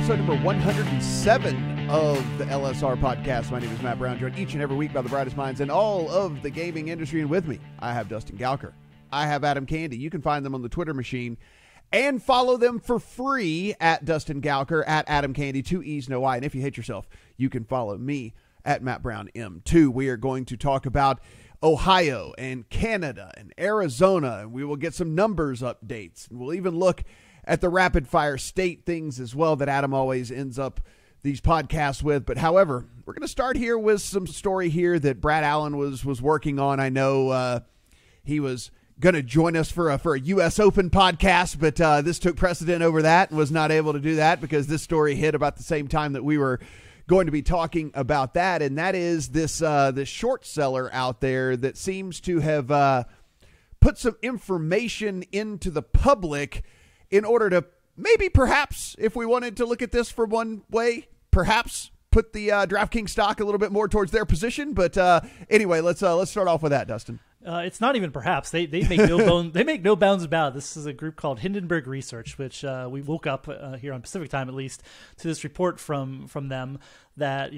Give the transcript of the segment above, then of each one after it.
episode number 107 of the LSR Podcast. My name is Matt Brown, joined each and every week by the brightest minds in all of the gaming industry. And with me, I have Dustin Gouker. I have Adam Candee. You can find them on the Twitter machine and follow them for free at Dustin Gouker, at Adam Candee, 2 E's, no I. And if you hate yourself, you can follow me at Matt Brown M2. We are going to talk about Ohio and Canada and Arizona, and we will get some numbers updates. And we'll even look at the rapid fire state things as well that Adam always ends up these podcasts with. But however, we're going to start here with some story here that Brad Allen was working on. I know he was going to join us for a U.S. Open podcast, but this took precedent over that and was not able to do that because this story hit about the same time that we were going to be talking about that. And that is this short seller out there that seems to have put some information into the public in order to maybe, perhaps, if we wanted to look at this from one way, perhaps put the DraftKings stock a little bit more towards their position. But anyway, let's start off with that, Dustin. It's not even perhaps. They make no bounds about it. This is a group called Hindenburg Research, which we woke up here on Pacific time at least to this report from them that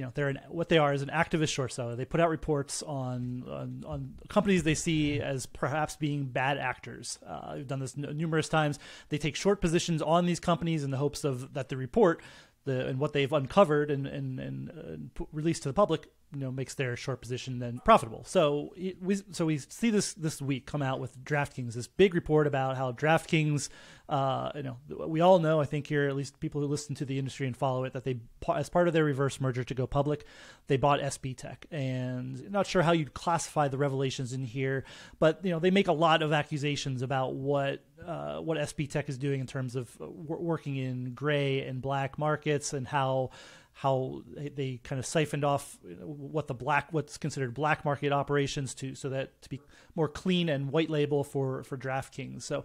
what they are is an activist short seller. They put out reports on companies they see as perhaps being bad actors. We've done this numerous times. They take short positions on these companies in the hopes of that the report and what they've uncovered and released to the public, makes their short position then profitable. So we see this week come out with DraftKings, this big report about how DraftKings, we all know, I think here, at least people who listen to the industry and follow it, that they, as part of their reverse merger to go public, they bought SB Tech. And not sure how you'd classify the revelations in here, but they make a lot of accusations about what SB Tech is doing in terms of working in gray and black markets and how they kind of siphoned off what's considered black market operations to be more clean and white label for DraftKings. So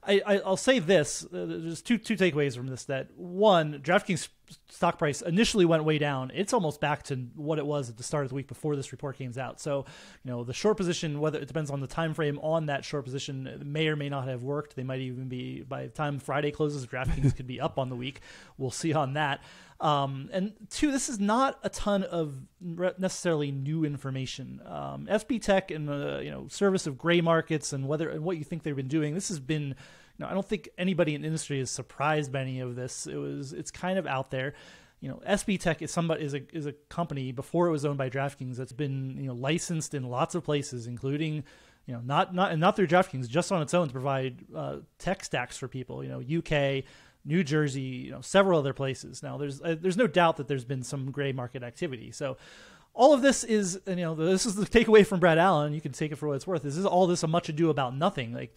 I'll say this, there's two takeaways from this. That one, DraftKings stock price initially went way down. It's almost back to what it was at the start of the week before this report came out. So, the short position, whether it depends on the time frame on that short position, may or may not have worked. They might even be, by the time Friday closes, DraftKings could be up on the week. We'll see on that. And two, this is not a ton of necessarily new information. SB Tech and the service of gray markets and what you think they've been doing. This has been, I don't think anybody in the industry is surprised by any of this. It's kind of out there. SB Tech is a company before it was owned by DraftKings that's been licensed in lots of places, including not through DraftKings, just on its own to provide tech stacks for people. UK, New Jersey, several other places. Now, there's no doubt that there's been some gray market activity. So all of this is, this is the takeaway from Brad Allen. You can take it for what it's worth. This is all this a much ado about nothing. Like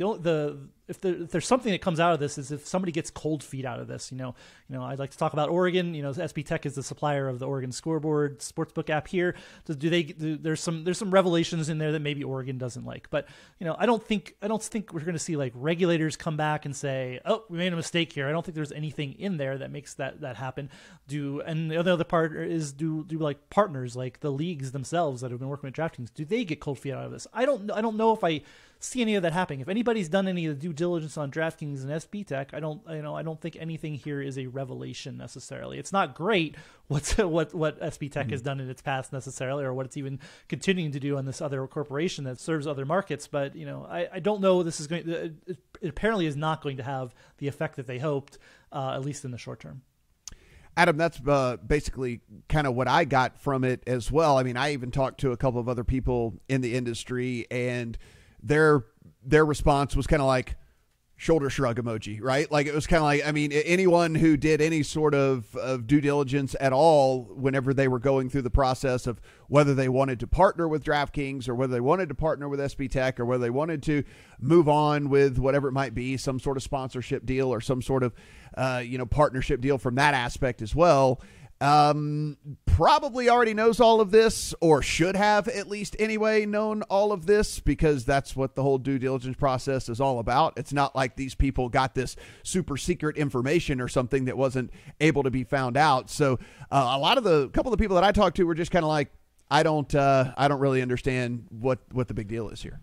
if there's something that comes out of this is if somebody gets cold feet out of this. I'd like to talk about Oregon. SB Tech is the supplier of the Oregon Scoreboard sportsbook app here. There's some revelations in there that maybe Oregon doesn't like, but I don't think we're going to see like regulators come back and say, oh, we made a mistake here. I don't think there's anything in there that makes that happen. And the other part is do like partners like the leagues themselves that have been working with DraftKings, do they get cold feet out of this? I don't know if I see any of that happening. If anybody's done any of the due diligence on DraftKings and SB Tech, I don't think anything here is a revelation necessarily. It's not great what SB Tech has done in its past necessarily, or what it's even continuing to do on this other corporation that serves other markets. But I don't know. This is it apparently is not going to have the effect that they hoped, at least in the short term. Adam, that's basically kind of what I got from it as well. I mean, I even talked to a couple of other people in the industry, and their response was kind of like shoulder shrug emoji, right? Like it was kind of like, I mean, anyone who did any sort of due diligence at all whenever they were going through the process of whether they wanted to partner with DraftKings or whether they wanted to partner with SB Tech or whether they wanted to move on with whatever it might be, some sort of sponsorship deal or some sort of, partnership deal from that aspect as well. Probably already knows all of this, or should have at least anyway known all of this, because that's what the whole due diligence process is all about. It's not like these people got this super secret information or something that wasn't able to be found out. So a couple of the people that I talked to were just kind of like, I don't really understand what the big deal is here.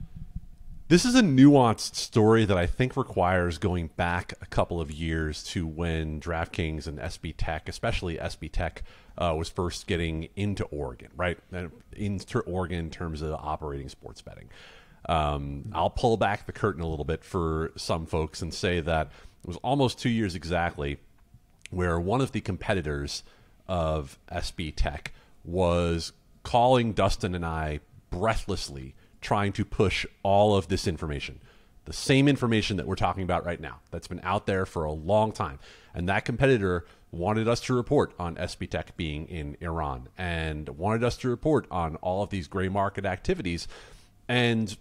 This is a nuanced story that I think requires going back a couple of years to when DraftKings and SB Tech, especially SB Tech, was first getting into Oregon, right? Into Oregon in terms of operating sports betting. I'll pull back the curtain a little bit for some folks and say that it was almost 2 years exactly where one of the competitors of SB Tech was calling Dustin and I breathlessly, trying to push all of this information, the same information that we're talking about right now, that's been out there for a long time. And that competitor wanted us to report on SB Tech being in Iran and wanted us to report on all of these gray market activities. And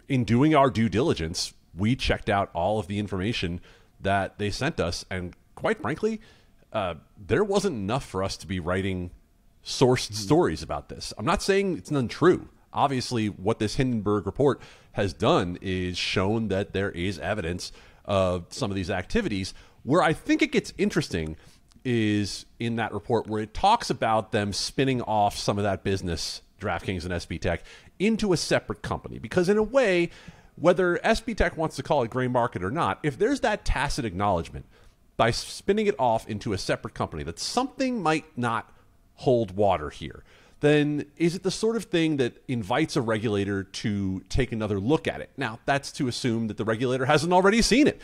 in doing our due diligence, we checked out all of the information that they sent us. And quite frankly, there wasn't enough for us to be writing sourced stories about this. I'm not saying it's untrue. Obviously, what this Hindenburg report has done is shown that there is evidence of some of these activities. Where I think it gets interesting is in that report where it talks about them spinning off some of that business, DraftKings and SB Tech, into a separate company. Because in a way, whether SB Tech wants to call it gray market or not, if there's that tacit acknowledgement by spinning it off into a separate company that something might not hold water here, then is it the sort of thing that invites a regulator to take another look at it? Now, that's to assume that the regulator hasn't already seen it,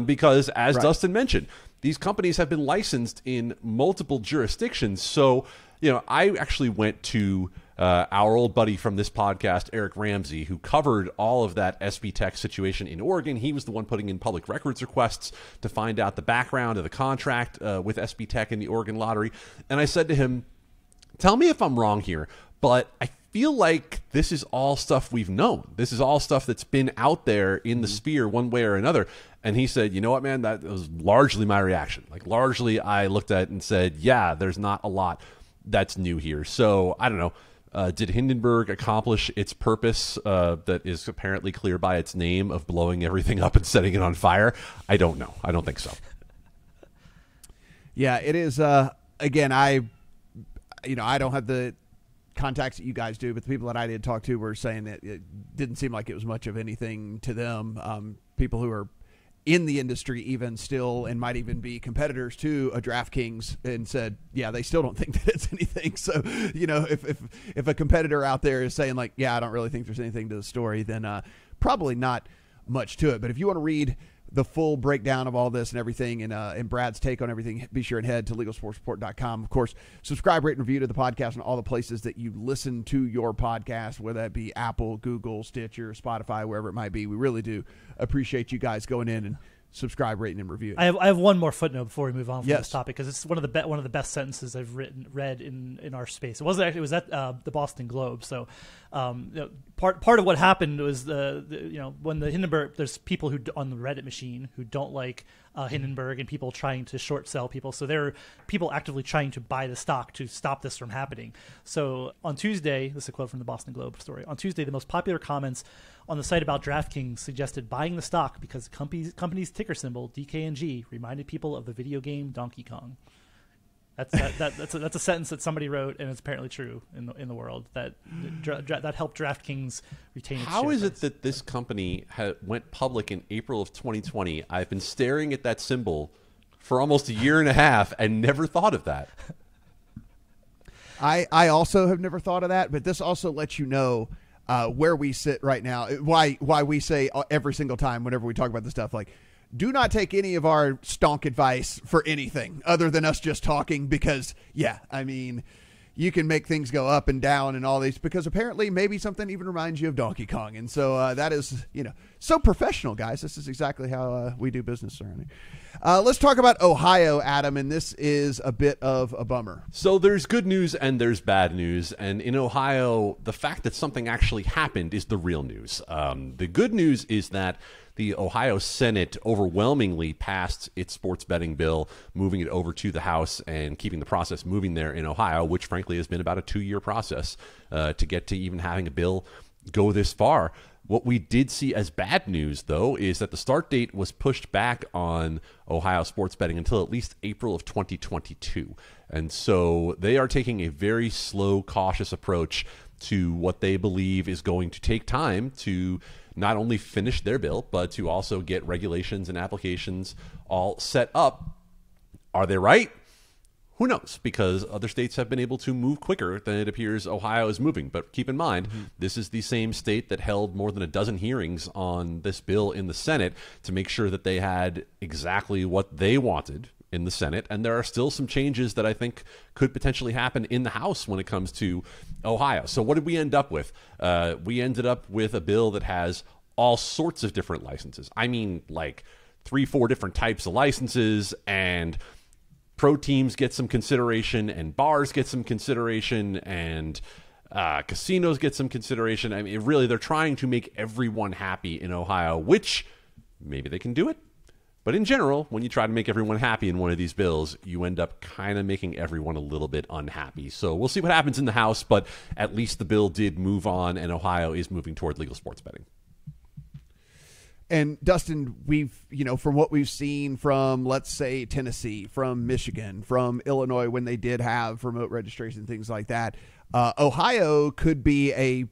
because as Dustin mentioned, these companies have been licensed in multiple jurisdictions. So, I actually went to our old buddy from this podcast, Eric Ramsey, who covered all of that SB Tech situation in Oregon. He was the one putting in public records requests to find out the background of the contract with SB Tech and the Oregon Lottery. And I said to him, tell me if I'm wrong here, but I feel like this is all stuff we've known. This is all stuff that's been out there in the sphere one way or another. And he said, you know what, man, that was largely my reaction. Like, largely I looked at it and said, yeah, there's not a lot that's new here. So I don't know. Did Hindenburg accomplish its purpose that is apparently clear by its name of blowing everything up and setting it on fire? I don't know. I don't think so. Yeah, it is. Again, I don't have the contacts that you guys do, but the people that I did talk to were saying that it didn't seem like it was much of anything to them. People who are in the industry even still and might even be competitors to a DraftKings and said, yeah, they still don't think that it's anything. So, if a competitor out there is saying like, yeah, I don't really think there's anything to the story, then probably not much to it. But if you want to read the full breakdown of all this and everything and Brad's take on everything, be sure and head to legalsportsreport.com. Of course, subscribe, rate, and review to the podcast and all the places that you listen to your podcast, whether that be Apple, Google, Stitcher, Spotify, wherever it might be. We really do appreciate you guys going in and subscribe, rating, and review. I have one more footnote before we move on from this topic, because it's one of the best sentences I've read in our space. It was at the Boston Globe. So part of what happened was when the Hindenburg, there's people who on the Reddit machine who don't like Hindenburg and people trying to short sell people. So there are people actively trying to buy the stock to stop this from happening. So on Tuesday, this is a quote from the Boston Globe story. On Tuesday, the most popular comments on the site about DraftKings suggested buying the stock because the company's ticker symbol, DKNG, reminded people of the video game Donkey Kong. That's a sentence that somebody wrote, and it's apparently true in the world that helped DraftKings retain its How is share it that this company went public in April of 2020? I've been staring at that symbol for almost a year and a half and never thought of that. I also have never thought of that, but this also lets you know where we sit right now. Why we say every single time whenever we talk about this stuff, like, do not take any of our stonk advice for anything other than us just talking, because, yeah, I mean, you can make things go up and down and all these, because apparently maybe something even reminds you of Donkey Kong. And so that is, so professional, guys. This is exactly how we do business around here. Let's talk about Ohio, Adam, and this is a bit of a bummer. So there's good news and there's bad news. And in Ohio, the fact that something actually happened is the real news. The good news is that the Ohio Senate overwhelmingly passed its sports betting bill, moving it over to the House and keeping the process moving there in Ohio, which frankly has been about a 2-year process to get to even having a bill go this far. What we did see as bad news, though, is that the start date was pushed back on Ohio sports betting until at least April of 2022. And so they are taking a very slow, cautious approach to what they believe is going to take time to not only finish their bill, but to also get regulations and applications all set up. Are they right? Who knows? Because other states have been able to move quicker than it appears Ohio is moving. But keep in mind, this is the same state that held more than a dozen hearings on this bill in the Senate to make sure that they had exactly what they wanted in the Senate. And there are still some changes that I think could potentially happen in the House when it comes to Ohio. So what did we end up with? We ended up with a bill that has all sorts of different licenses. I mean, like 3-4 different types of licenses, and pro teams get some consideration, and bars get some consideration, and casinos get some consideration. I mean, really, they're trying to make everyone happy in Ohio, which maybe they can do it. But in general, when you try to make everyone happy in one of these bills, you end up kind of making everyone a little bit unhappy. So we'll see what happens in the House, but at least the bill did move on, and Ohio is moving toward legal sports betting. And Dustin, from what we've seen from, let's say, Tennessee, from Michigan, from Illinois, when they did have remote registration and things like that, Ohio could be a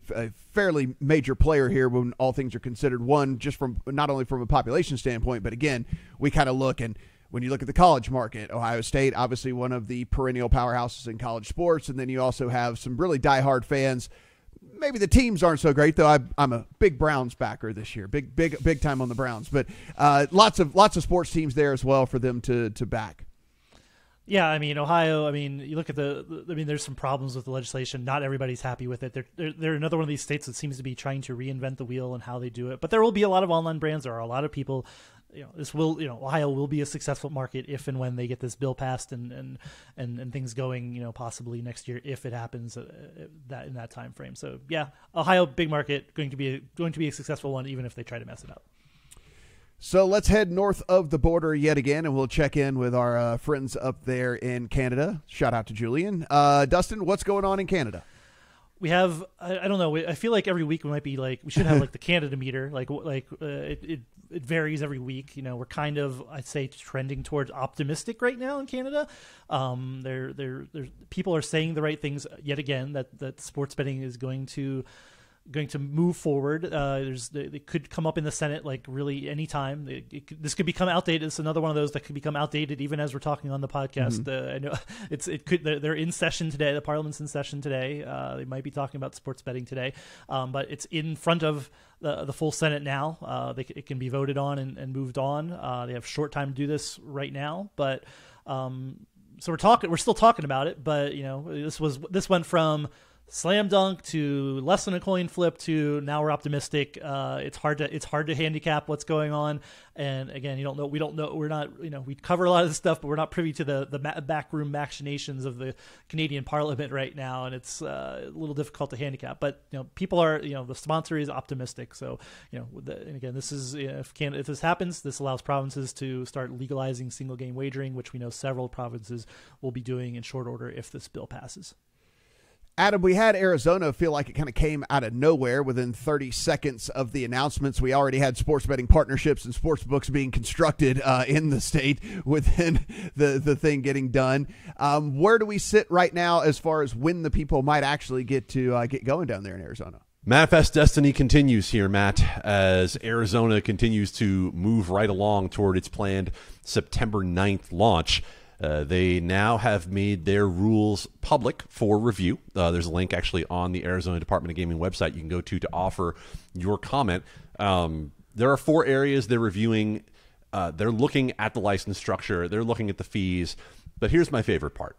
fairly major player here when all things are considered. One, just from not only from a population standpoint, but again, we kind of look, and when you look at the college market, Ohio State, obviously one of the perennial powerhouses in college sports, and then you also have some really diehard fans. Maybe the teams aren't so great, though. I'm a big Browns backer this year, big time on the Browns. But lots of sports teams there as well for them to back. Yeah, I mean, Ohio, you look at there's some problems with the legislation. Not everybody's happy with it. They're another one of these states that seems to be trying to reinvent the wheel and how they do it. But there will be a lot of online brands. There are a lot of people. Ohio will be a successful market if and when they get this bill passed and things going, possibly next year if it happens that in that time frame. So yeah, Ohio, big market, going to be a successful one, even if they try to mess it up. So let's head north of the border yet again, and we'll check in with our friends up there in Canada. Shout out to Julian. Dustin, what's going on in Canada? We have, I don't know, I feel like every week we should have like the Canada meter. It varies every week. We're kind of, I'd say, trending towards optimistic right now in Canada. People are saying the right things yet again, that sports betting is going to move forward. It could come up in the Senate like really anytime. This could become outdated. It's another one of those that could become outdated even as we're talking on the podcast. I know they're in session today. The Parliament's in session today. They might be talking about sports betting today, but it's in front of the full Senate now. It can be voted on and moved on. They have short time to do this right now, but so we're still talking about it. But this went from slam dunk to less than a coin flip to now we're optimistic. It's hard to handicap what's going on. And again, we don't know. We're not, we cover a lot of this stuff, but we're not privy to the backroom machinations of the Canadian Parliament right now. And it's a little difficult to handicap, but people are, the sponsor is optimistic. So, and again, this is, if this happens, this allows provinces to start legalizing single game wagering, which we know several provinces will be doing in short order if this bill passes. Adam, we had Arizona feel like it kind of came out of nowhere within 30 seconds of the announcements. We already had sports betting partnerships and sports books being constructed in the state within the thing getting done. Where do we sit right now as far as when the people might actually get going down there in Arizona? Manifest Destiny continues here, Matt, as Arizona continues to move right along toward its planned September 9th launch. They now have made their rules public for review. There's a link actually on the Arizona Department of Gaming website you can go to offer your comment. There are 4 areas they're reviewing. They're looking at the license structure. They're looking at the fees. But here's my favorite part.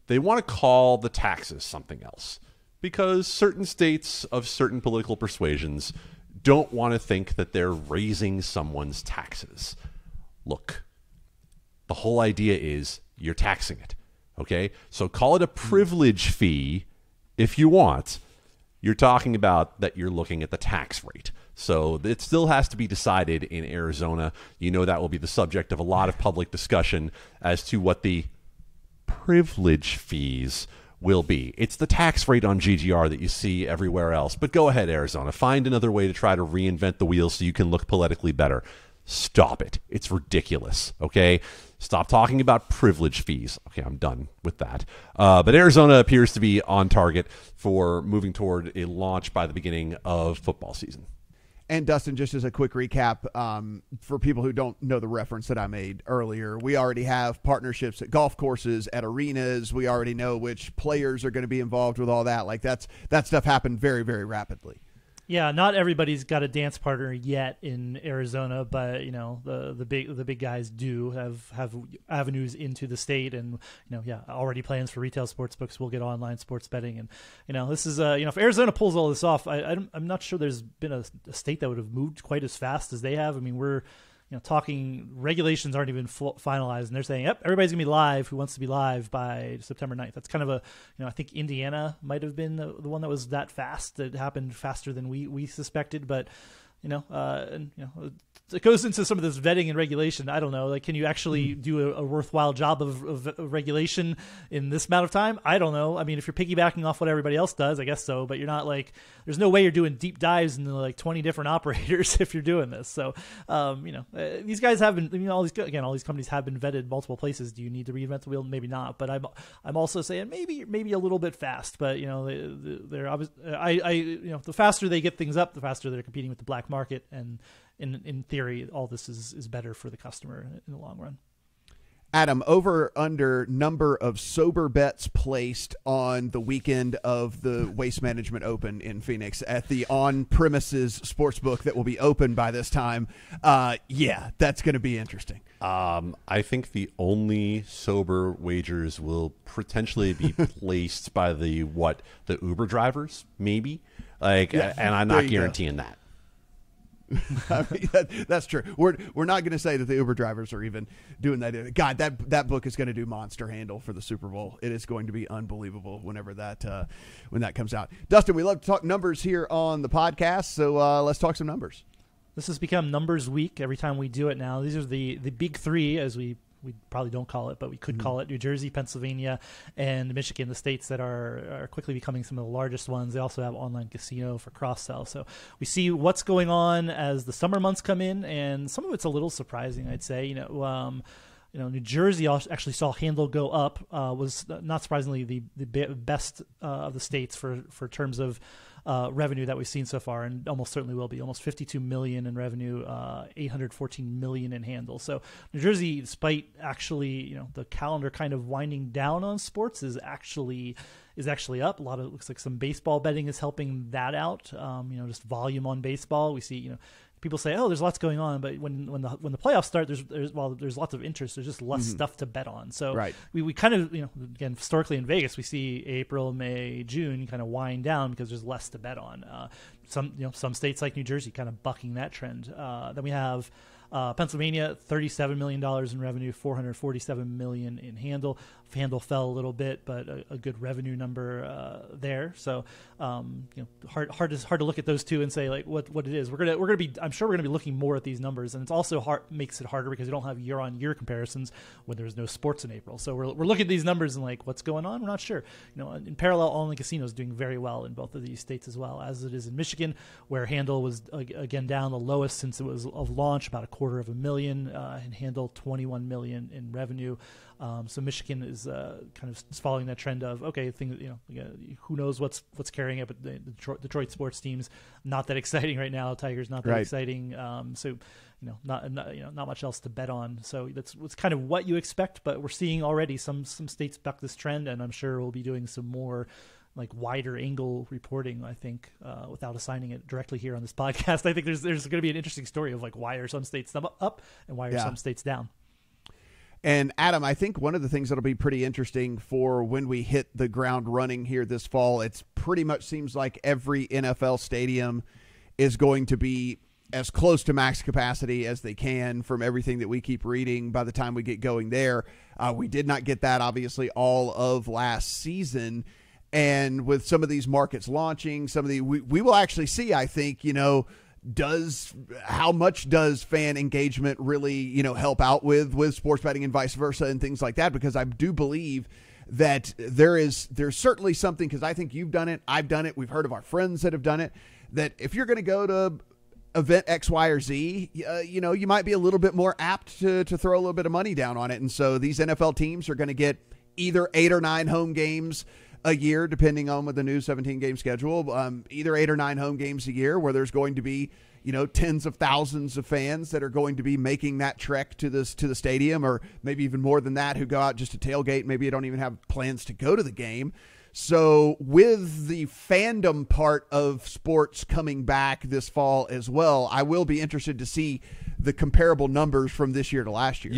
They want to call the taxes something else because certain states of certain political persuasions don't want to think that they're raising someone's taxes. Look. The whole idea is you're taxing it, okay? So call it a privilege fee if you want. You're talking about that you're looking at the tax rate. So it still has to be decided in Arizona. That will be the subject of a lot of public discussion as to what the privilege fees will be. It's the tax rate on GGR that you see everywhere else. But go ahead, Arizona. Find another way to try to reinvent the wheel so you can look politically better. Stop it. It's ridiculous, okay? Stop talking about privilege fees. Okay, I'm done with that. But Arizona appears to be on target for moving toward a launch by the beginning of football season. And Dustin, just as a quick recap, for people who don't know the reference that I made earlier, we already have partnerships at golf courses, at arenas. We already know which players are going to be involved with all that. Like that stuff happened very, very rapidly. Yeah, not everybody's got a dance partner yet in Arizona, but the big guys do have avenues into the state, and already plans for retail sports books will get online sports betting, and this is if Arizona pulls all this off, I'm not sure there's been a state that would have moved quite as fast as they have. I mean, we're talking regulations aren't even finalized, and they're saying, yep, everybody's gonna be live who wants to be live by September 9th. That's kind of I think Indiana might have been the one that was that fast. That happened faster than we suspected, but it goes into some of this vetting and regulation. I don't know, like, can you actually do a worthwhile job of regulation in this amount of time? I don't know. I mean, if you're piggybacking off what everybody else does, I guess so, but you're not there's no way you're doing deep dives into 20 different operators if you're doing this. So, these guys have been, all these companies have been vetted multiple places. Do you need to reinvent the wheel? Maybe not, but I'm also saying maybe a little bit fast, but they're obviously, the faster they get things up, the faster they're competing with the black market, and in theory, all this is better for the customer in the long run. Adam, over under number of sober bets placed on the weekend of the Waste Management Open in Phoenix at the on-premises sportsbook that will be open by this time. That's going to be interesting. I think the only sober wagers will potentially be placed by the Uber drivers, maybe. And I'm not guaranteeing that. I mean, that's true. We're not going to say that the Uber drivers are even doing that. God, that book is going to do monster handle for the Super Bowl. It is going to be unbelievable whenever when that comes out. Dustin, we love to talk numbers here on the podcast, so let's talk some numbers. This has become numbers week every time we do it now. These are the big three, as we probably don't call it, but we could call it: New Jersey, Pennsylvania, and Michigan, the states that are quickly becoming some of the largest ones. They also have online casino for cross-sell. So we see what's going on as the summer months come in, and some of it's a little surprising, I'd say. New Jersey actually saw handle go up, was not surprisingly the best of the states for terms of revenue that we've seen so far, and almost certainly will be. Almost 52 million in revenue, 814 million in handle. So New Jersey, despite actually the calendar kind of winding down on sports, is actually up. A lot of, it looks like some baseball betting is helping that out. Just volume on baseball. We see people say, "Oh, there's lots going on," but when the playoffs start, there's lots of interest. There's just less stuff to bet on. So right. we kind of again, historically in Vegas, we see April, May, June kind of wind down because there's less to bet on. Some states like New Jersey kind of bucking that trend. Then we have Pennsylvania, $37 million in revenue, $447 million in handle. Handle fell a little bit, but a good revenue number there. So, hard to look at those two and say what it is. I'm sure we're gonna be looking more at these numbers, and it's also makes it harder because you don't have year-on-year comparisons when there's no sports in April. So we're looking at these numbers and what's going on. We're not sure. In parallel, online casino is doing very well in both of these states as well, as it is in Michigan, where handle was again down the lowest since it was of launch, about $250,000 in handle, 21 million in revenue. So Michigan is kind of following that trend of who knows what's carrying it, but the Detroit sports teams not that exciting right now. Tigers not that exciting. Not much else to bet on. So that's kind of what you expect, but we're seeing already some states buck this trend, and I'm sure we'll be doing some more wider angle reporting, I think, without assigning it directly here on this podcast. I think there's going to be an interesting story of why are some states up and why are some states down. And Adam, I think one of the things that'll be pretty interesting for when we hit the ground running here this fall, it's pretty much seems like every NFL stadium is going to be as close to max capacity as they can from everything that we keep reading by the time we get going there. We did not get that, obviously, all of last season. And with some of these markets launching, we will actually see, I think, how much does fan engagement really, help out with sports betting and vice versa and things like that? Because I do believe that there's certainly something, because I think you've done it, I've done it, we've heard of our friends that have done it, that if you're going to go to event X, Y, or Z, you might be a little bit more apt to throw a little bit of money down on it. And so these NFL teams are going to get either 8 or 9 home games a year, depending on with the new 17-game schedule, either 8 or 9 home games a year where there's going to be, tens of thousands of fans that are going to be making that trek to the stadium, or maybe even more than that, who go out just to tailgate. Maybe you don't even have plans to go to the game. So with the fandom part of sports coming back this fall as well, I will be interested to see the comparable numbers from this year to last year.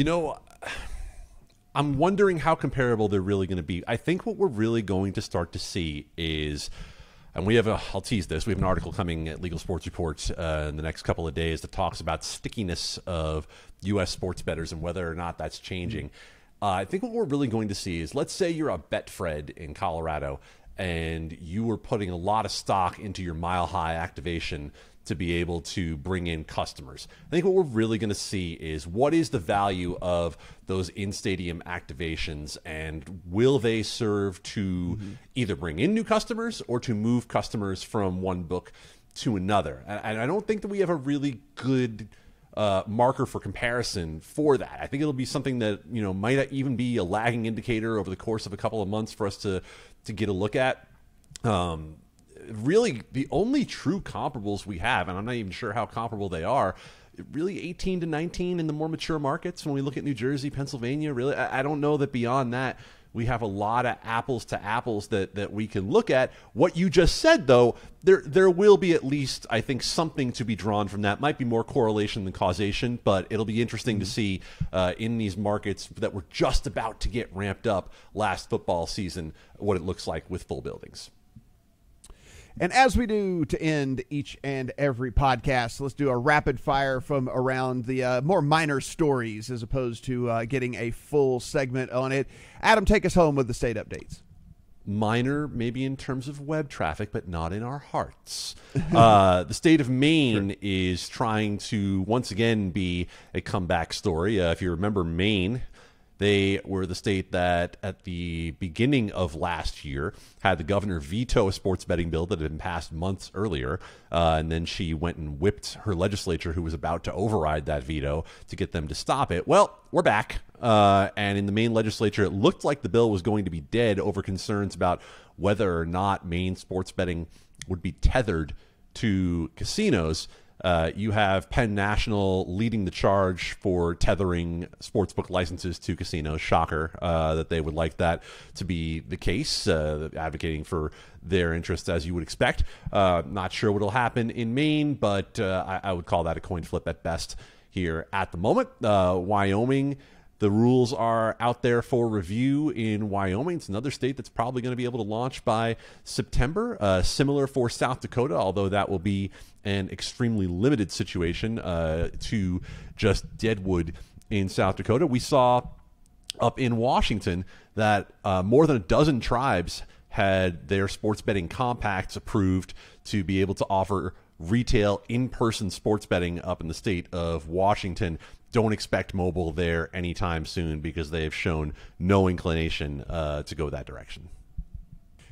I'm wondering how comparable they're really going to be. I think what we're really going to start to see is, and I'll tease this, we have an article coming at Legal Sports Report in the next couple of days that talks about stickiness of U.S. sports bettors and whether or not that's changing. I think what we're really going to see is, let's say you're a Betfred in Colorado and you were putting a lot of stock into your Mile High activation to be able to bring in customers. I think what we're really going to see is, what is the value of those in-stadium activations, and will they serve to either bring in new customers or to move customers from one book to another? And I don't think that we have a really good marker for comparison for that. I think it'll be something that might even be a lagging indicator over the course of a couple of months for us to get a look at. Really, the only true comparables we have, and I'm not even sure how comparable they are, really 18 to 19 in the more mature markets. When we look at New Jersey, Pennsylvania, really, I don't know that beyond that we have a lot of apples to apples that we can look at. What you just said, though, there will be at least, I think, something to be drawn from that. Might be more correlation than causation, but it'll be interesting to see in these markets that were just about to get ramped up last football season what it looks like with full buildings. And as we do to end each and every podcast, let's do a rapid fire from around the more minor stories as opposed to getting a full segment on it. Adam, take us home with the state updates. Minor, maybe in terms of web traffic, but not in our hearts. The state of Maine is trying to once again be a comeback story. If you remember Maine, they were the state that at the beginning of last year had the governor veto a sports betting bill that had been passed months earlier. And then she went and whipped her legislature, who was about to override that veto, to get them to stop it. Well, we're back. And in the Maine legislature, it looked like the bill was going to be dead over concerns about whether or not Maine sports betting would be tethered to casinos. You have Penn National leading the charge for tethering sportsbook licenses to casinos. Shocker that they would like that to be the case, advocating for their interests, as you would expect. Not sure what will happen in Maine, but I would call that a coin flip at best here at the moment. Wyoming, the rules are out there for review in Wyoming. It's another state that's probably going to be able to launch by September. Similar for South Dakota, although that will be an extremely limited situation to just Deadwood in South Dakota. We saw up in Washington that more than a dozen tribes had their sports betting compacts approved to be able to offer retail in-person sports betting up in the state of Washington. Don't expect mobile there anytime soon because they have shown no inclination to go that direction.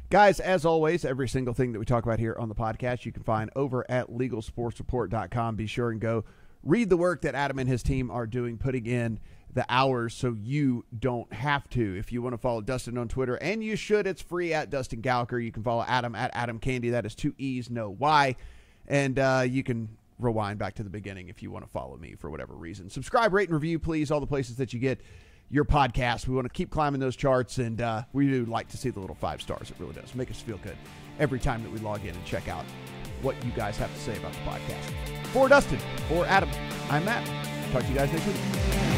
Guys, as always, every single thing that we talk about here on the podcast, you can find over at LegalSportsReport.com. Be sure and go read the work that Adam and his team are doing, putting in the hours so you don't have to. If you want to follow Dustin on Twitter, and you should, it's free at Dustin Gouker. You can follow Adam at Adam Candee. That is 2 E's, no Y. And you can rewind back to the beginning if you want to follow me for whatever reason. Subscribe, rate, and review, please, all the places that you get your podcast. We want to keep climbing those charts, and we do like to see the little 5 stars. It really does make us feel good every time that we log in and check out what you guys have to say about the podcast. For Dustin, for Adam, I'm Matt. Talk to you guys next week.